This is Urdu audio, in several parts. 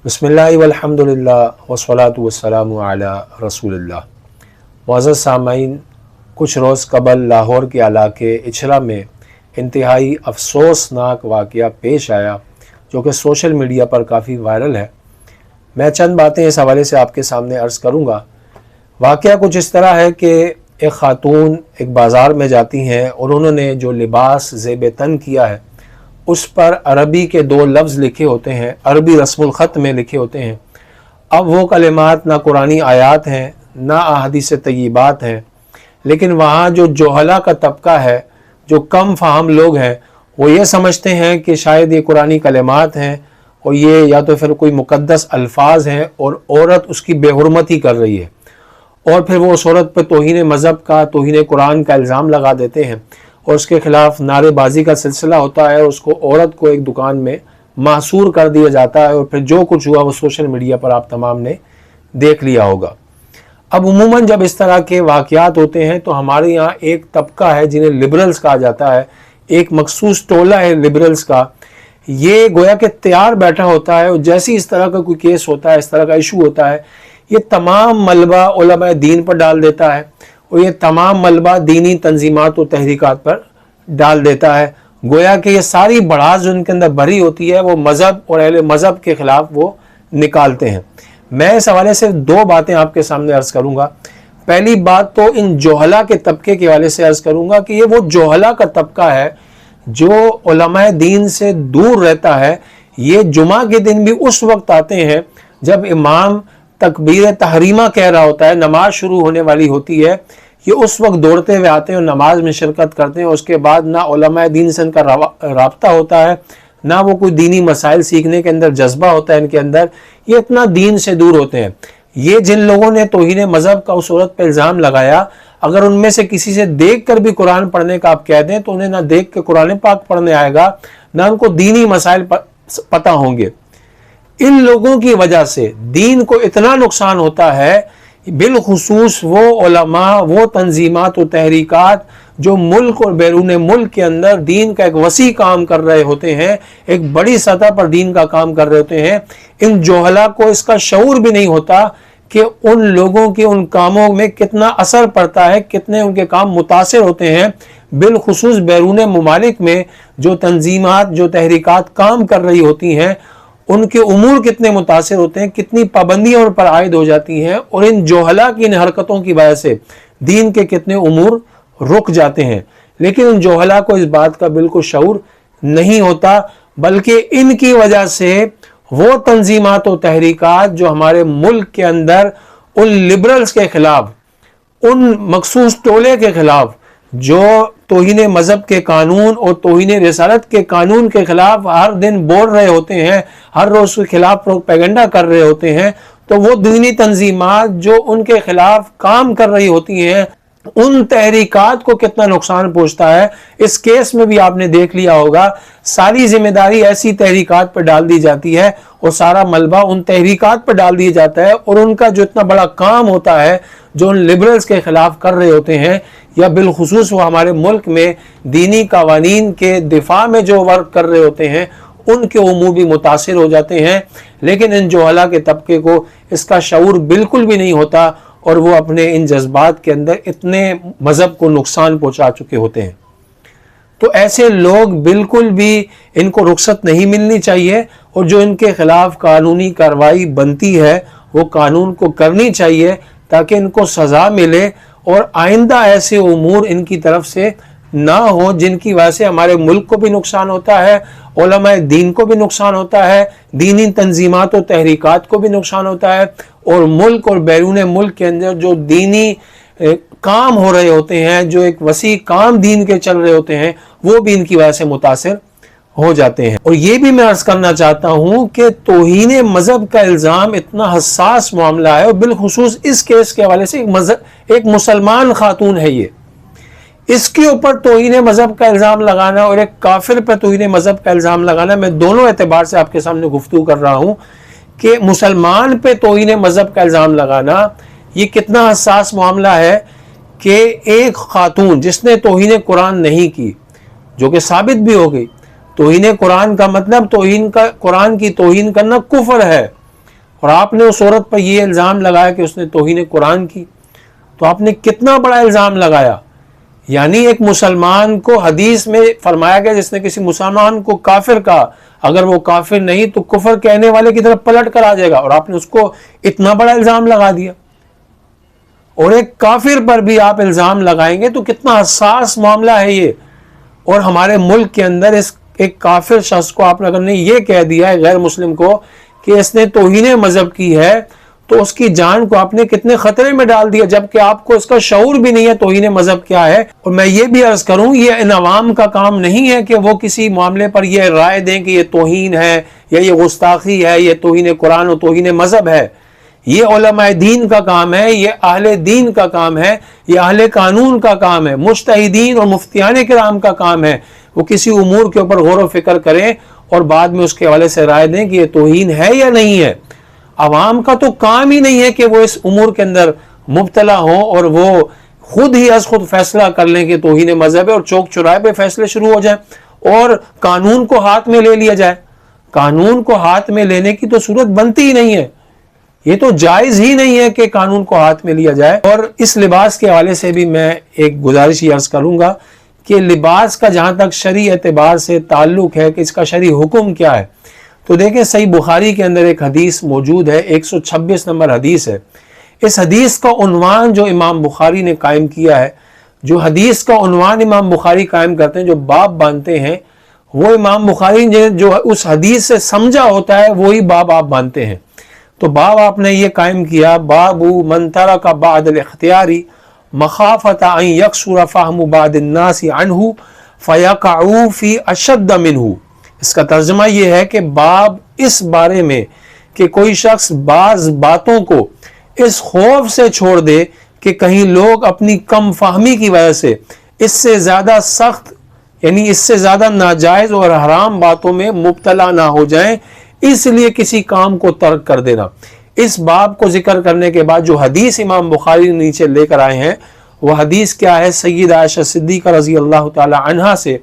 بسم اللہ والحمدللہ والصلاۃ والسلام علی رسول اللہ۔ معزز سامعین، کچھ روز قبل لاہور کے علاقے اچھرا میں انتہائی افسوسناک واقعہ پیش آیا جو کہ سوشل میڈیا پر کافی وائرل ہے۔ میں چند باتیں اس حوالے سے آپ کے سامنے عرض کروں گا۔ واقعہ کچھ اس طرح ہے کہ ایک خاتون ایک بازار میں جاتی ہیں اور انہوں نے جو لباس زیب تن کیا ہے اس پر عربی کے 2 لفظ لکھے ہوتے ہیں، عربی رسم الخط میں لکھے ہوتے ہیں۔ اب وہ کلمات نہ قرآنی آیات ہیں نہ احادیث طیبات ہیں، لیکن وہاں جو جوہلا کا طبقہ ہے، جو کم فہم لوگ ہیں، وہ یہ سمجھتے ہیں کہ شاید یہ قرآنی کلمات ہیں اور یہ یا تو پھر کوئی مقدس الفاظ ہیں اور عورت اس کی بے حرمتی کر رہی ہے، اور پھر وہ اس عورت پہ توہین مذہب کا، توہین قرآن کا الزام لگا دیتے ہیں اور اس کے خلاف نعرے بازی کا سلسلہ ہوتا ہے اور اس کو عورت کو ایک دکان میں محصور کر دیا جاتا ہے، اور پھر جو کچھ ہوا وہ سوشل میڈیا پر آپ تمام نے دیکھ لیا ہوگا۔ اب عموماً جب اس طرح کے واقعات ہوتے ہیں تو ہمارے یہاں ایک طبقہ ہے جنہیں لبرلز کہا جاتا ہے، ایک مخصوص ٹولہ ہے لبرلز کا، یہ گویا کہ تیار بیٹھا ہوتا ہے اور جیسی اس طرح کا کوئی کیس ہوتا ہے، اس طرح کا ایشو ہوتا ہے، یہ تمام ملبہ علماء دین پر ڈال دیتا ہے اور یہ تمام ملبہ دینی تنظیمات و تحریکات پر ڈال دیتا ہے۔ گویا کہ یہ ساری بڑاس ان کے اندر بھری ہوتی ہے، وہ مذہب اور اہل مذہب کے خلاف وہ نکالتے ہیں۔ میں اس حوالے سے 2 باتیں آپ کے سامنے عرض کروں گا۔ پہلی بات تو ان جوہلا کے طبقے کے حوالے سے عرض کروں گا کہ یہ وہ جوہلا کا طبقہ ہے جو علماء دین سے دور رہتا ہے۔ یہ جمعہ کے دن بھی اس وقت آتے ہیں جب امام تکبیر تحریمہ کہہ رہا ہوتا ہے، نماز شروع ہونے والی ہوتی ہے، یہ اس وقت دوڑتے ہوئے آتے ہیں اور نماز میں شرکت کرتے ہیں۔ اس کے بعد نہ علماء دین سے ان کا رابطہ ہوتا ہے، نہ وہ کوئی دینی مسائل سیکھنے کے اندر جذبہ ہوتا ہے ان کے اندر، یہ اتنا دین سے دور ہوتے ہیں۔ یہ جن لوگوں نے توہین مذہب کا اس عورت پہ الزام لگایا، اگر ان میں سے کسی سے دیکھ کر بھی قرآن پڑھنے کا آپ کہہ دیں تو انہیں نہ دیکھ کے قرآن پاک پڑھنے آئے گا، نہ ان کو دینی مسائل پتہ ہوں گے۔ ان لوگوں کی وجہ سے دین کو اتنا نقصان ہوتا ہے، بالخصوص وہ علماء، وہ تنظیمات و تحریکات جو ملک اور بیرون ملک کے اندر دین کا ایک وسیع کام کر رہے ہوتے ہیں، ایک بڑی سطح پر دین کا کام کر رہے ہوتے ہیں، ان جوہلا کو اس کا شعور بھی نہیں ہوتا کہ ان لوگوں کے ان کاموں میں کتنا اثر پڑتا ہے، کتنے ان کے کام متاثر ہوتے ہیں۔ بالخصوص بیرون ممالک میں جو تنظیمات، جو تحریکات کام کر رہی ہوتی ہیں، ان کے امور کتنے متاثر ہوتے ہیں، کتنی پابندیاں ان پر عائد ہو جاتی ہیں، اور ان جوہلا کی ان حرکتوں کی وجہ سے دین کے کتنے امور رک جاتے ہیں۔ لیکن ان جوہلا کو اس بات کا بالکل شعور نہیں ہوتا، بلکہ ان کی وجہ سے وہ تنظیمات و تحریکات جو ہمارے ملک کے اندر ان لبرلز کے خلاف، ان مخصوص ٹولے کے خلاف جو توہین مذہب کے قانون اور توہین رسالت کے قانون کے خلاف ہر دن بول رہے ہوتے ہیں، ہر روز کے خلاف پروپیگنڈا کر رہے ہوتے ہیں، تو وہ دینی تنظیمات جو ان کے خلاف کام کر رہی ہوتی ہیں، ان تحریکات کو کتنا نقصان پہنچتا ہے۔ اس کیس میں بھی آپ نے دیکھ لیا ہوگا، ساری ذمہ داری ایسی تحریکات پر ڈال دی جاتی ہے اور سارا ملبہ ان تحریکات پر ڈال دیا جاتا ہے، اور ان کا جو اتنا بڑا کام ہوتا ہے جو ان لبرلز کے خلاف کر رہے ہوتے ہیں، یا بالخصوص وہ ہمارے ملک میں دینی قوانین کے دفاع میں جو ورک کر رہے ہوتے ہیں، ان کے امور بھی متاثر ہو جاتے ہیں۔ لیکن ان جوہلا کے طبقے کو اس کا شعور بالکل بھی نہیں ہوتا، اور وہ اپنے ان جذبات کے اندر اتنے مذہب کو نقصان پہنچا چکے ہوتے ہیں۔ تو ایسے لوگ بالکل بھی ان کو رخصت نہیں ملنی چاہیے، اور جو ان کے خلاف قانونی کارروائی بنتی ہے وہ قانون کو کرنی چاہیے تاکہ ان کو سزا ملے، اور آئندہ ایسے امور ان کی طرف سے نہ ہو جن کی وجہ سے ہمارے ملک کو بھی نقصان ہوتا ہے، علماء دین کو بھی نقصان ہوتا ہے، دینی تنظیمات و تحریکات کو بھی نقصان ہوتا ہے، اور ملک اور بیرون ملک کے اندر جو دینی کام ہو رہے ہوتے ہیں، جو ایک وسیع کام دین کے چل رہے ہوتے ہیں، وہ بھی ان کی وجہ سے متاثر ہو جاتے ہیں۔ اور یہ بھی میں عرض کرنا چاہتا ہوں کہ توہین مذہب کا الزام اتنا حساس معاملہ ہے، اور بالخصوص اس کیس کے حوالے سے ایک مسلمان خاتون ہے، یہ اس کے اوپر توہین مذہب کا الزام لگانا اور ایک کافر پر توہین مذہب کا الزام لگانا، میں دونوں اعتبار سے آپ کے سامنے گفتگو کر رہا ہوں کہ مسلمان پہ توہین مذہب کا الزام لگانا یہ کتنا حساس معاملہ ہے کہ ایک خاتون جس نے توہین قرآن نہیں کی، جو کہ ثابت بھی ہو گئی، توہین قرآن کا مطلب قرآن کی توہین کرنا کفر ہے، اور آپ نے اس عورت پر یہ الزام لگایا کہ اس نے توہین قرآن کی، تو آپ نے کتنا بڑا الزام لگایا۔ یعنی ایک مسلمان کو حدیث میں فرمایا گیا جس نے کسی مسلمان کو کافر کہا، اگر وہ کافر نہیں تو کفر کہنے والے کی طرف پلٹ کر آ جائے گا، اور آپ نے اس کو اتنا بڑا الزام لگا دیا۔ اور ایک کافر پر بھی آپ الزام لگائیں گے تو کتنا حساس معاملہ ہے یہ۔ اور ہمارے ملک کے اندر اس ایک کافر شخص کو آپ اگر نے یہ کہہ دیا ہے غیر مسلم کو کہ اس نے توہین مذہب کی ہے، تو اس کی جان کو آپ نے کتنے خطرے میں ڈال دیا، جبکہ آپ کو اس کا شعور بھی نہیں ہے توہین مذہب کیا ہے۔ اور میں یہ بھی عرض کروں، یہ ان عوام کا کام نہیں ہے کہ وہ کسی معاملے پر یہ رائے دیں کہ یہ توہین ہے یا یہ گستاخی ہے، یہ توہین قرآن و توہین مذہب ہے۔ یہ علماء دین کا کام ہے، یہ اہل دین کا کام ہے، یہ اہل قانون کا کام ہے، مجتہدین اور مفتیان کرام کا کام ہے۔ وہ کسی امور کے اوپر غور و فکر کریں اور بعد میں اس کے حوالے سے رائے دیں کہ یہ توہین ہے یا نہیں ہے۔ عوام کا تو کام ہی نہیں ہے کہ وہ اس امور کے اندر مبتلا ہوں اور وہ خود ہی از خود فیصلہ کر لیں کہ توہین مذہب ہے، اور چوک چورائے پہ فیصلے شروع ہو جائیں اور قانون کو ہاتھ میں لے لیا جائے۔ قانون کو ہاتھ میں لینے کی تو صورت بنتی ہی نہیں ہے، یہ تو جائز ہی نہیں ہے کہ قانون کو ہاتھ میں لیا جائے۔ اور اس لباس کے حوالے سے بھی میں ایک گزارش یہ عرض کروں گا کہ لباس کا جہاں تک شرعی اعتبار سے تعلق ہے کہ اس کا شرعی حکم کیا ہے، تو دیکھیں صحیح بخاری کے اندر ایک حدیث موجود ہے، 126 نمبر حدیث ہے۔ اس حدیث کا عنوان جو امام بخاری نے قائم کیا ہے، جو حدیث کا عنوان امام بخاری قائم کرتے ہیں، جو باب باندھتے ہیں، وہ امام بخاری نے جو اس حدیث سے سمجھا ہوتا ہے وہی باب آپ باندھتے ہیں۔ تو باب آپ نے یہ قائم کیا، باب من ترک بعد الاختیاری مخافت ان یکثر فہم بعض الناس عنہ فیقعوا فی اشد منہ۔ اس کا ترجمہ یہ ہے کہ باب اس بارے میں کہ کوئی شخص بعض باتوں کو اس خوف سے چھوڑ دے کہ کہیں لوگ اپنی کم فہمی کی وجہ سے اس سے زیادہ سخت، یعنی اس سے زیادہ ناجائز اور حرام باتوں میں مبتلا نہ ہو جائیں، اس لیے کسی کام کو ترک کر دینا۔ اس باب کو ذکر کرنے کے بعد جو حدیث امام بخاری نیچے لے کر آئے ہیں، وہ حدیث کیا ہے؟ سید عائشہ صدیقہ رضی اللہ تعالی عنہا سے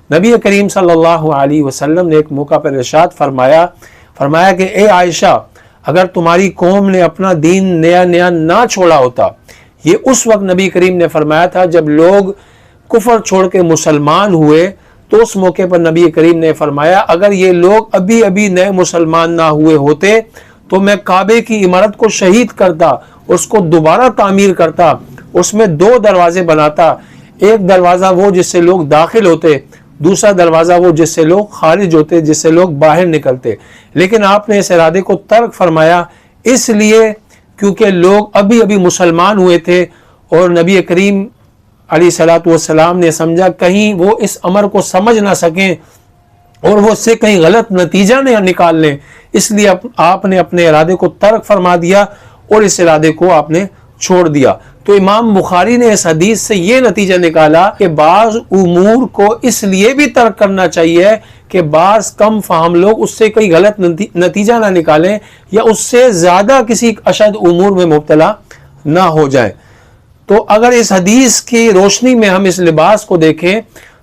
نبی کریم صلی اللہ علیہ وسلم نے ایک موقع پر ارشاد فرمایا کہ اے عائشہ، اگر تمہاری قوم نے اپنا دین نیا نہ چھوڑا ہوتا، یہ اس وقت نبی کریم نے فرمایا تھا جب لوگ کفر چھوڑ کے مسلمان ہوئے، تو اس موقع پر نبی کریم نے فرمایا اگر یہ لوگ ابھی نئے مسلمان نہ ہوئے ہوتے تو میں کعبے کی عمارت کو شہید کرتا، اس کو دوبارہ تعمیر کرتا، اس میں 2 دروازے بناتا، ایک دروازہ وہ جس سے لوگ داخل ہوتے، دوسرا دروازہ وہ جس سے لوگ خارج ہوتے، جس سے لوگ باہر نکلتے۔ لیکن آپ نے اس ارادے کو ترک فرمایا اس لیے کیونکہ لوگ ابھی مسلمان ہوئے تھے، اور نبی کریم علیہ الصلوۃ والسلام نے سمجھا کہیں وہ اس امر کو سمجھ نہ سکیں اور وہ اس سے کہیں غلط نتیجہ نہ نکال لیں، اس لیے آپ نے اپنے ارادے کو ترک فرما دیا اور اس ارادے کو آپ نے چھوڑ دیا۔ تو امام بخاری نے اس حدیث سے یہ نتیجہ نکالا کہ بعض امور کو اس لیے بھی ترک کرنا چاہیے کہ بعض کم فہم لوگ اس سے کوئی غلط نتیجہ نہ نکالیں یا اس سے زیادہ کسی اشد امور میں مبتلا نہ ہو جائیں۔ تو اگر اس حدیث کی روشنی میں ہم اس لباس کو دیکھیں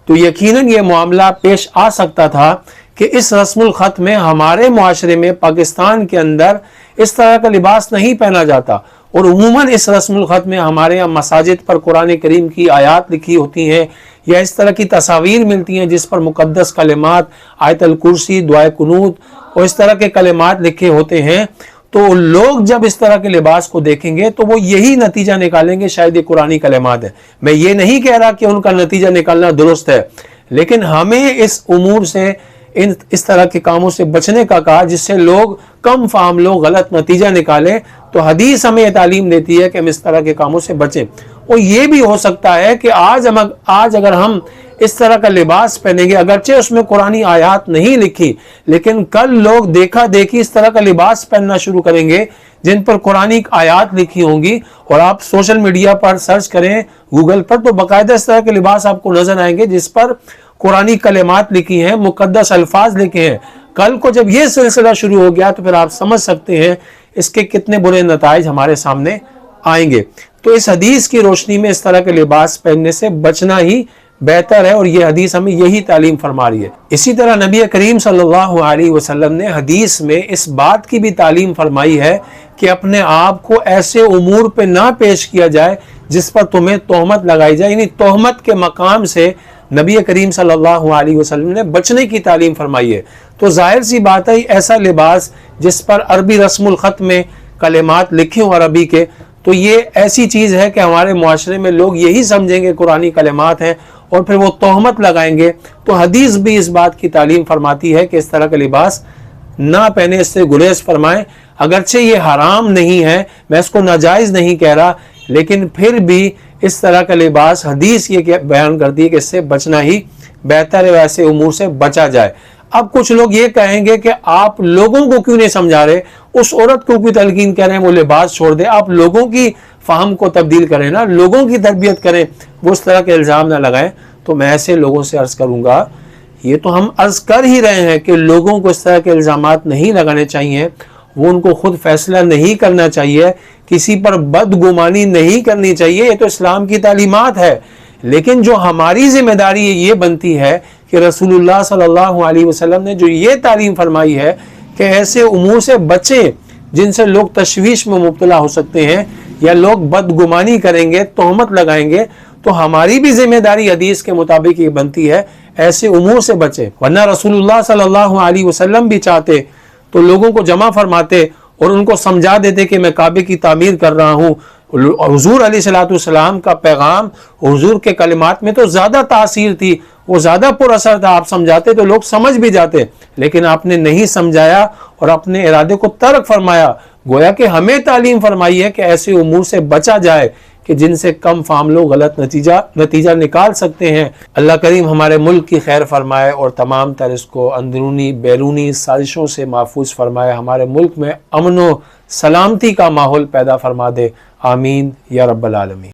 تو یقیناً یہ معاملہ پیش آ سکتا تھا کہ اس رسم الخط میں ہمارے معاشرے میں پاکستان کے اندر اس طرح کا لباس نہیں پہنا جاتا، اور عموماً اس رسم الخط میں ہمارے یہاں مساجد پر قرآن کریم کی آیات لکھی ہوتی ہیں یا اس طرح کی تصاویر ملتی ہیں جس پر مقدس کلمات، آیت الکرسی، دعائے قنوت اور اس طرح کے کلمات لکھے ہوتے ہیں۔ تو لوگ جب اس طرح کے لباس کو دیکھیں گے تو وہ یہی نتیجہ نکالیں گے شاید یہ قرآنی کلمات ہیں۔ میں یہ نہیں کہہ رہا کہ ان کا نتیجہ نکالنا درست ہے، لیکن ہمیں اس امور سے، اس طرح کے کاموں سے بچنے کا کہا جس سے لوگ کم فہم لوگ غلط نتیجہ نکالیں۔ تو حدیث ہمیں یہ تعلیم دیتی ہے کہ ہم اس طرح کے کاموں سے بچیں۔ اور یہ بھی ہو سکتا ہے کہ آج اگر ہم اس طرح کا لباس پہنیں گے، اگرچہ اس میں قرآنی آیات نہیں لکھی، لیکن کل لوگ دیکھا دیکھی اس طرح کا لباس پہننا شروع کریں گے جن پر قرآنی آیات لکھی ہوں گی، اور آپ سوشل میڈیا پر سرچ کریں، گوگل پر، تو باقاعدہ اس طرح کے لباس آپ کو نظر آئیں گے جس پر قرآنی کلمات لکھی ہیں، مقدس الفاظ لکھے ہیں۔ کل کو جب یہ سلسلہ شروع ہو گیا تو پھر آپ سمجھ سکتے ہیں اس کے کتنے برے نتائج ہمارے سامنے آئیں گے۔ تو اس حدیث کی روشنی میں اس طرح کے لباس پہننے سے بچنا ہی بہتر ہے، اور یہ حدیث ہمیں یہی تعلیم فرما رہی ہے۔ اسی طرح نبی کریم صلی اللہ علیہ وسلم نے حدیث میں اس بات کی بھی تعلیم فرمائی ہے کہ اپنے آپ کو ایسے امور پہ نہ پیش کیا جائے جس پر تمہیں تہمت لگائی جائے، یعنی تہمت کے مقام سے نبی کریم صلی اللہ علیہ وسلم نے بچنے کی تعلیم فرمائی ہے۔ تو ظاہر سی بات ہے ایسا لباس جس پر عربی رسم الخط میں کلمات لکھے ہوں عربی کے، تو یہ ایسی چیز ہے کہ ہمارے معاشرے میں لوگ یہی سمجھیں گے قرآنی کلمات ہیں اور پھر وہ تہمت لگائیں گے۔ تو حدیث بھی اس بات کی تعلیم فرماتی ہے کہ اس طرح کا لباس نہ پہنے، اس سے گریز فرمائیں۔ اگرچہ یہ حرام نہیں ہے، میں اس کو ناجائز نہیں کہہ رہا، لیکن پھر بھی اس طرح کا لباس حدیث یہ بیان کرتی ہے کہ اس سے بچنا ہی بہتر ہے، ویسے امور سے بچا جائے۔ اب کچھ لوگ یہ کہیں گے کہ آپ لوگوں کو کیوں نہیں سمجھا رہے، اس عورت کو کوئی تلقین کر رہے ہیں وہ لباس چھوڑ دے، آپ لوگوں کی فہم کو تبدیل کریں نا، لوگوں کی تربیت کریں، وہ اس طرح کے الزام نہ لگائیں۔ تو میں ایسے لوگوں سے عرض کروں گا، یہ تو ہم عرض کر ہی رہے ہیں کہ لوگوں کو اس طرح کے الزامات نہیں لگانے چاہیے، وہ ان کو خود فیصلہ نہیں کرنا چاہیے، کسی پر بدگمانی نہیں کرنی چاہیے، یہ تو اسلام کی تعلیمات ہے۔ لیکن جو ہماری ذمہ داری یہ بنتی ہے کہ رسول اللہ صلی اللہ علیہ وسلم نے جو یہ تعلیم فرمائی ہے کہ ایسے امور سے بچیں جن سے لوگ تشویش میں مبتلا ہو سکتے ہیں یا لوگ بدگمانی کریں گے، تہمت لگائیں گے، تو ہماری بھی ذمہ داری حدیث کے مطابق یہ بنتی ہے ایسے امور سے بچیں۔ ورنہ رسول اللہ صلی اللہ علیہ وسلم بھی چاہتے تو لوگوں کو جمع فرماتے اور ان کو سمجھا دیتے کہ میں کعبے کی تعمیر کر رہا ہوں۔ حضور علیہ الصلوۃ والسلام کا پیغام، حضور کے کلمات میں تو زیادہ تاثیر تھی، وہ زیادہ پر اثر تھا، آپ سمجھاتے تو لوگ سمجھ بھی جاتے، لیکن آپ نے نہیں سمجھایا اور اپنے ارادے کو ترک فرمایا۔ گویا کہ ہمیں تعلیم فرمائی ہے کہ ایسے امور سے بچا جائے کہ جن سے کم فہم لوگ غلط نتیجہ نکال سکتے ہیں۔ اللہ کریم ہمارے ملک کی خیر فرمائے اور تمام تر اس کو اندرونی بیرونی سازشوں سے محفوظ فرمائے، ہمارے ملک میں امن و سلامتی کا ماحول پیدا فرما دے، آمین یا رب العالمین۔